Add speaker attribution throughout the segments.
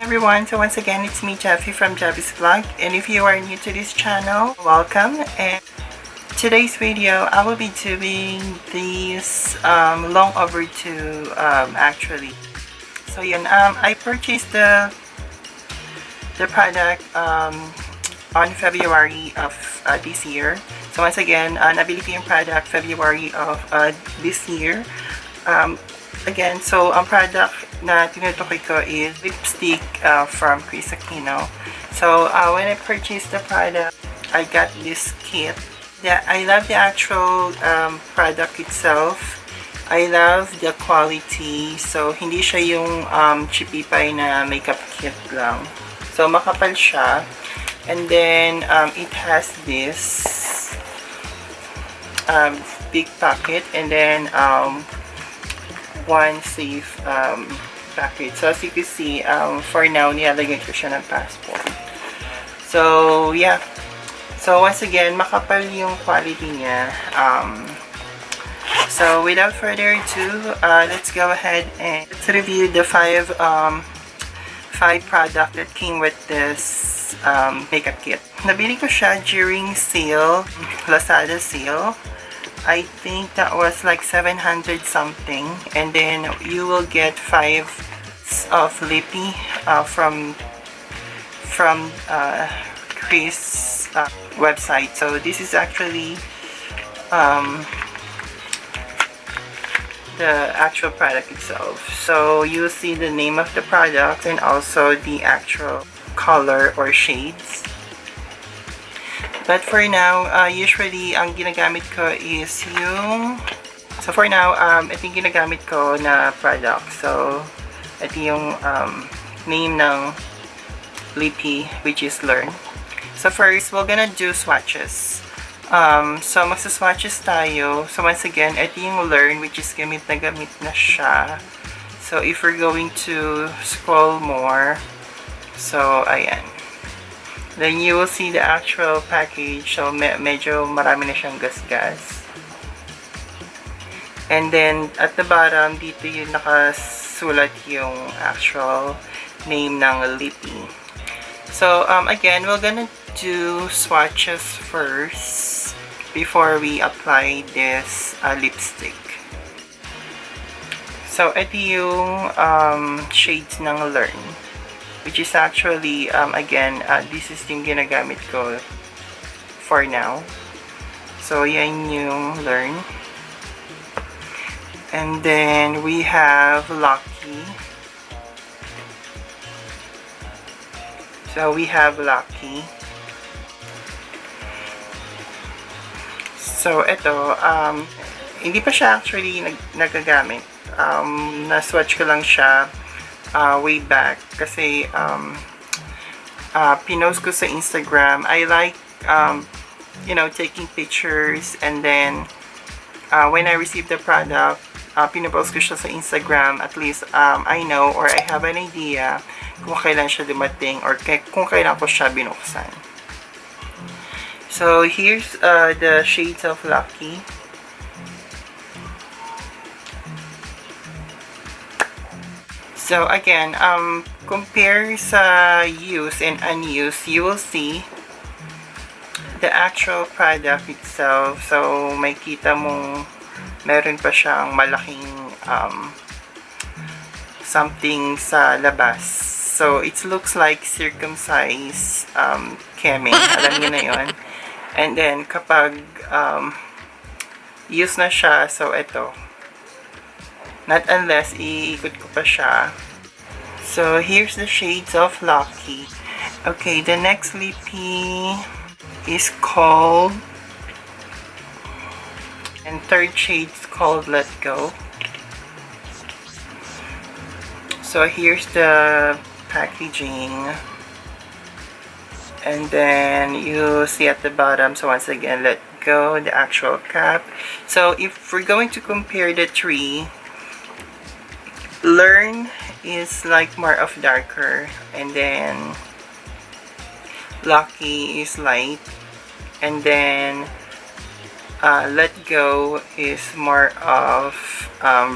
Speaker 1: Everyone, so once again it's me Jeffy from Jeffys Vlog, and if you are new to this channel, welcome. And today's video I will be doing this long overdue actually. So yun, I purchased the product on February of this year. So once again, nabili ko yung product February of this year. Again, so ang product na tinutukoy ko is lipstick from Kris. So when I purchased the product, I got this kit. Yeah, I love the actual product itself. I love the quality. So hindi siya yung chipipay na makeup kit lang. So makapal siya. And then it has this big pocket, and then one safe package. So as you can see, for now nilalagyan ko siya ng passport. So yeah, so once again makapal yung quality niya. So without further ado, let's go ahead and let's review the five product that came with this makeup kit. Nabili ko siya during sale, Lazada sale. I think that was like 700 something, and then you will get 5 of lippy from Kris website. So this is actually the actual product itself. So you'll see the name of the product and also the actual color or shades. But for now, usually ang ginagamit ko is yung, so for now, ito yung ginagamit ko na product. So ito yung name ng lippy, which is Learn. So first, we're gonna do swatches. So magsa-swatches tayo. So once again, ito yung Learn, which is gamit na siya. So if we're going to scroll more, so ayan. Then you will see the actual package. So medyo marami na siyang gasgas. And then at the bottom, dito yung nakasulat yung actual name ng lippy. So again, we're gonna do swatches first before we apply this lipstick. So ito yung shades ng Learn, which is actually again this is yung ginagamit ko for now. So yan yung Learn. And then we have Lucky. So we have Lucky. So ito, hindi pa siya actually nagagamit. Na-swatch ko lang siya way back kasi pinost ko sa Instagram. I like you know, taking pictures, and then when I receive the product, pinopost ko siya sa Instagram. At least I know, or I have an idea kung kailan siya dumating or kung kailan ko siya binuksan. So here's the shades of Lucky. So again, compare sa use and unused, you will see the actual product itself. So may kita mong meron pa siyang malaking something sa labas. So it looks like circumcised keme. Alam niyo na yun. And then kapag use na siya, so ito. Not unless iikot ko pa siya. So here's the shades of Lucky. Okay, the next lippy is called, and third shade is called Let Go. So here's the packaging. And then you see at the bottom, so once again, Let Go, the actual cap. So if we're going to compare the three, Learn is like more of darker, and then Lucky is light, and then Let Go is more of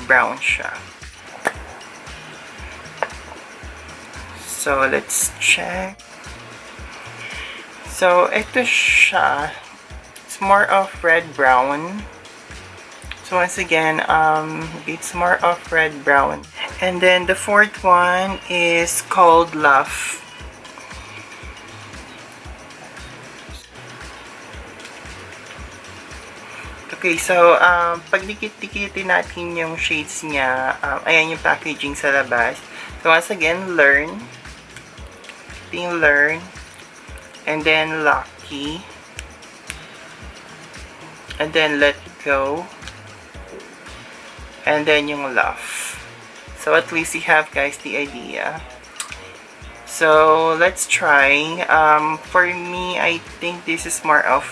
Speaker 1: brown siya. So, let's check. So, ito siya. It's more of red-brown. So, once again, it's more of red-brown. And then, the fourth one is called Love. Okay, so, pag dikit-dikitin natin yung shades niya, ayan yung packaging sa labas. So, once again, Learn. Learn. And then, Lucky. And then, Let Go. And then, yung Love. So, at least you have, guys, the idea. So, let's try. For me, I think this is more of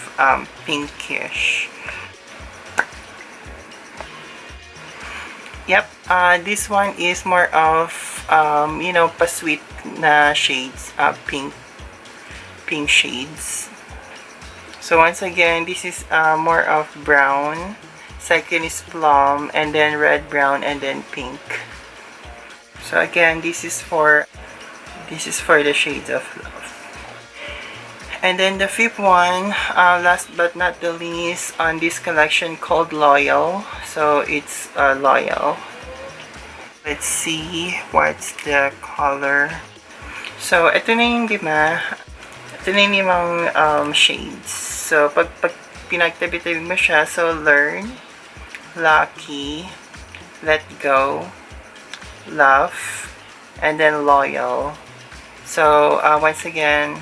Speaker 1: pinkish. Yep, this one is more of, you know, pa-sweet na shades, pink shades. So once again, this is more of brown, second is plum, and then red, brown, and then pink. So again, this is for the shades of love. And then the fifth one, last but not the least, on this collection called Loyal. So it's Loyal. Let's see what's the color. So ito na yung lima. Ito na yung limang shades. So pag pinagtabi-tabi mo siya, so Learn, Lucky, Let Go, Love, and then Loyal. So once again,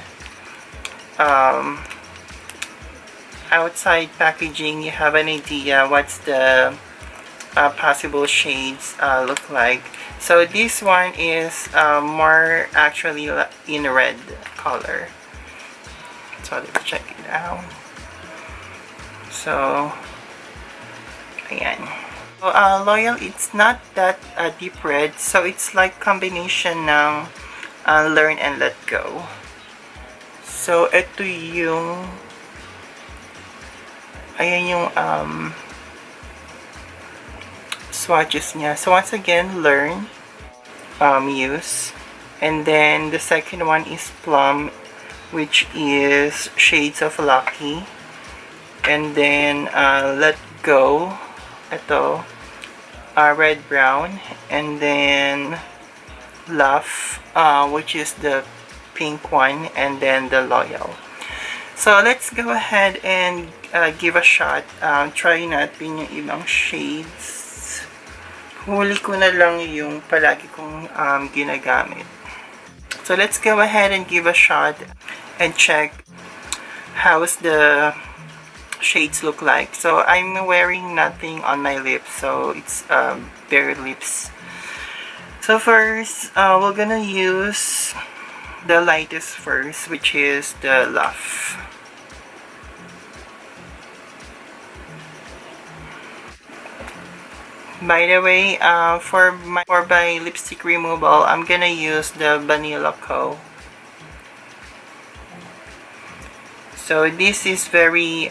Speaker 1: outside packaging, you have an idea what's the possible shades look like. So this one is more actually in red color. So let's check it out. So ayan. So, Loyal, it's not that deep red, so it's like combination ng Learn and Let Go. So, ito yung ayan yung swatches niya. So, once again, Learn, Use, and then the second one is Plum, which is shades of Lucky, and then Let Go, ito, red, brown, and then Love, which is the pink one, and then the Loyal. So let's go ahead and give a shot. Try natin yung ibang shades. Huli ko na lang yung palagi kong ginagamit. So let's go ahead and give a shot and check how's the shades look like. So I'm wearing nothing on my lips, so it's bare lips. So first, we're gonna use the lightest first, which is the Love. By the way, for my lipstick removal, I'm gonna use the Banila Co. So this is very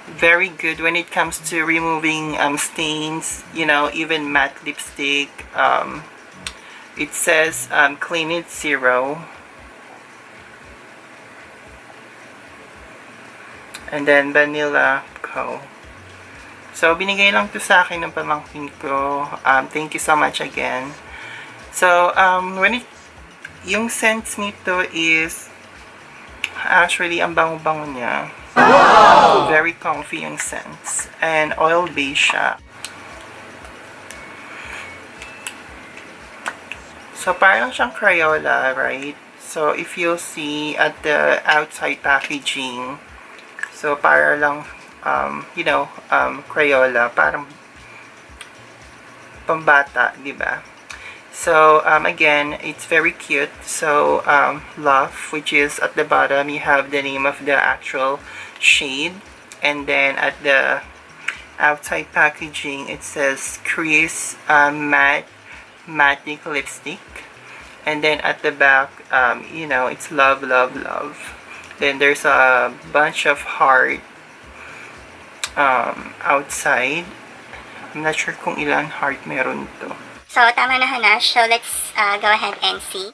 Speaker 1: very good when it comes to removing stains, you know, even matte lipstick. It says clean it 0, and then Banila Co. So binigay lang to sa akin ng pamangkin ko. Thank you so much again. So yung scents nito is actually ang bango-bango niya. Wow! Very comfy yung scents, and oil based siya. So, parang siyang Crayola, right? So, if you'll see at the outside packaging, so, para lang, you know, Crayola, parang pambata, di ba? So, again, it's very cute. So, Love, which is at the bottom, you have the name of the actual shade. And then, at the outside packaging, it says Kris mattematticlipstick. And then at the back, you know, it's love, love, love. Then there's a bunch of heart outside. I'm not sure kung ilan heart meron to.
Speaker 2: So, tama na Hanash. So, let's go ahead and see.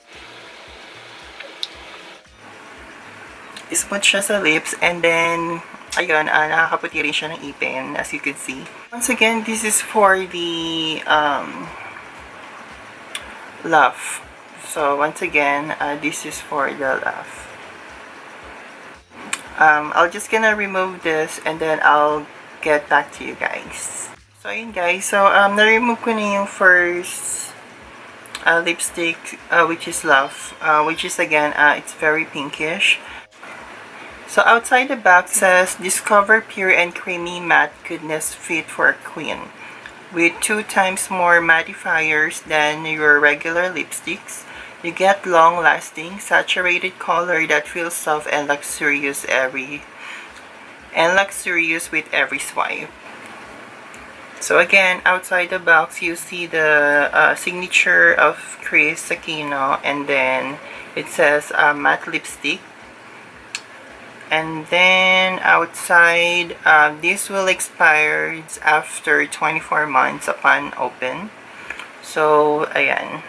Speaker 1: Smooth siya sa lips, and then ayun, nakakaputi rin siya ng ipin, as you can see. Once again, this is for the laugh. So once again, this is for the laugh. I'll just gonna remove this, and then I'll get back to you guys. So ayun guys, so na-remove ko na yung first lipstick, which is Love, which is again, it's very pinkish. So outside the box says, discover pure and creamy matte goodness fit for a queen. With 2 times more mattifiers than your regular lipsticks, you get long-lasting, saturated color that feels soft and luxurious with every swipe. So again, outside the box, you see the signature of Kris Aquino, and then it says matte lipstick. And then outside, this will expire after 24 months upon open. So, ayan.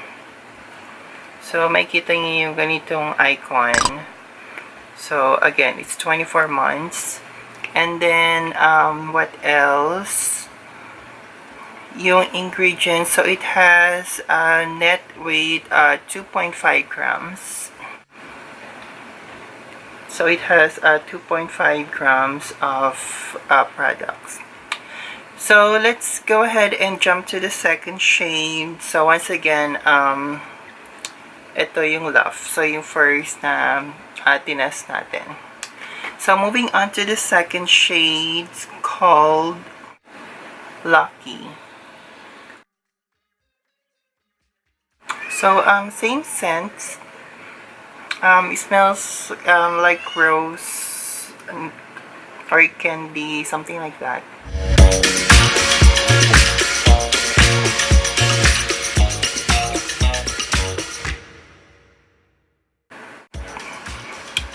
Speaker 1: So, makikita niyo yung ganitong icon. So, again, it's 24 months. And then, what else? Yung ingredients. So, it has net weight 2.5 grams. So it has 2.5 grams of products. So let's go ahead and jump to the second shade. So once again, ito yung Love. So yung first na tinest natin. So moving on to the second shade called Lucky. So same scent. It smells like rose, or it can be something like that.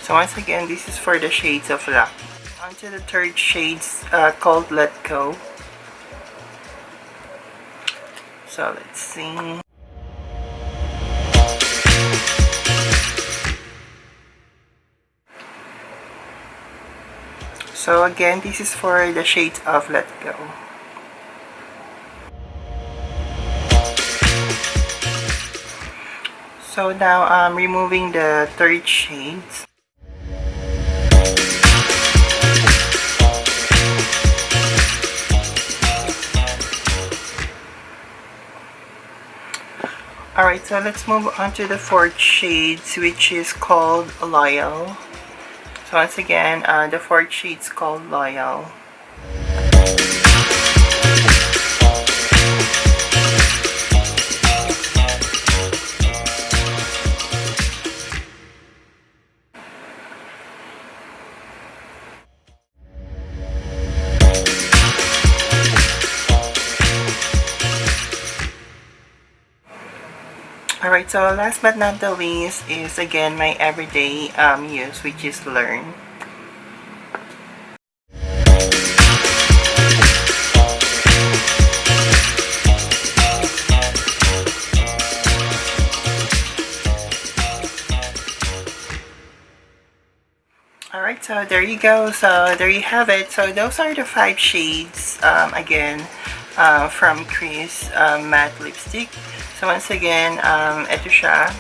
Speaker 1: So once again, this is for the shades of Lucky. On to the third shade called Let Go. So let's see. So again, this is for the shades of Let Go. So now I'm removing the third shades. Alright, so let's move on to the fourth shades, which is called Loyal. So once again, the fourth shade is called Loyal. Alright, so last but not the least is again my everyday use, which is Learn. Alright, so there you go. So there you have it. So those are the 5 shades, again, from Kris matte lipstick. So once again, ito siya.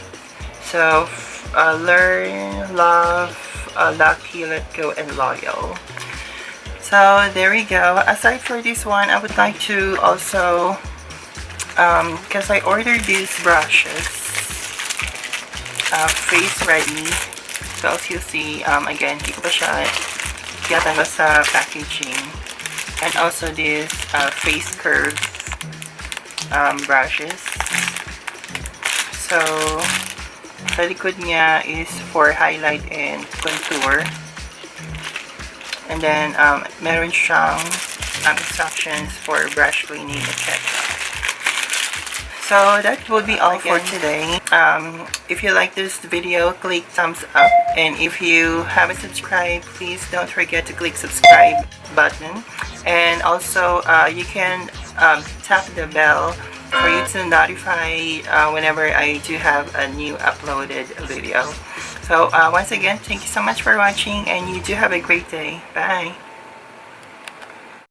Speaker 1: So, Learn, Love, Lucky, Let Go, and Loyal. So there we go. Aside for this one, I would like to also, because I ordered these brushes, face ready. So as you see, again, hindi ko pa siya tiyatanggal sa packaging. And also this face curve brushes. So, sa likod niya is for highlight and contour. And then, meron siyang instructions for brush cleaning, etc. So, that would be all for today. If you like this video, click thumbs up. And if you haven't subscribed, please don't forget to click subscribe button. And also, you can tap the bell for you to notify whenever I do have a new uploaded video. So once again, thank you so much for watching, and you do have a great day. Bye!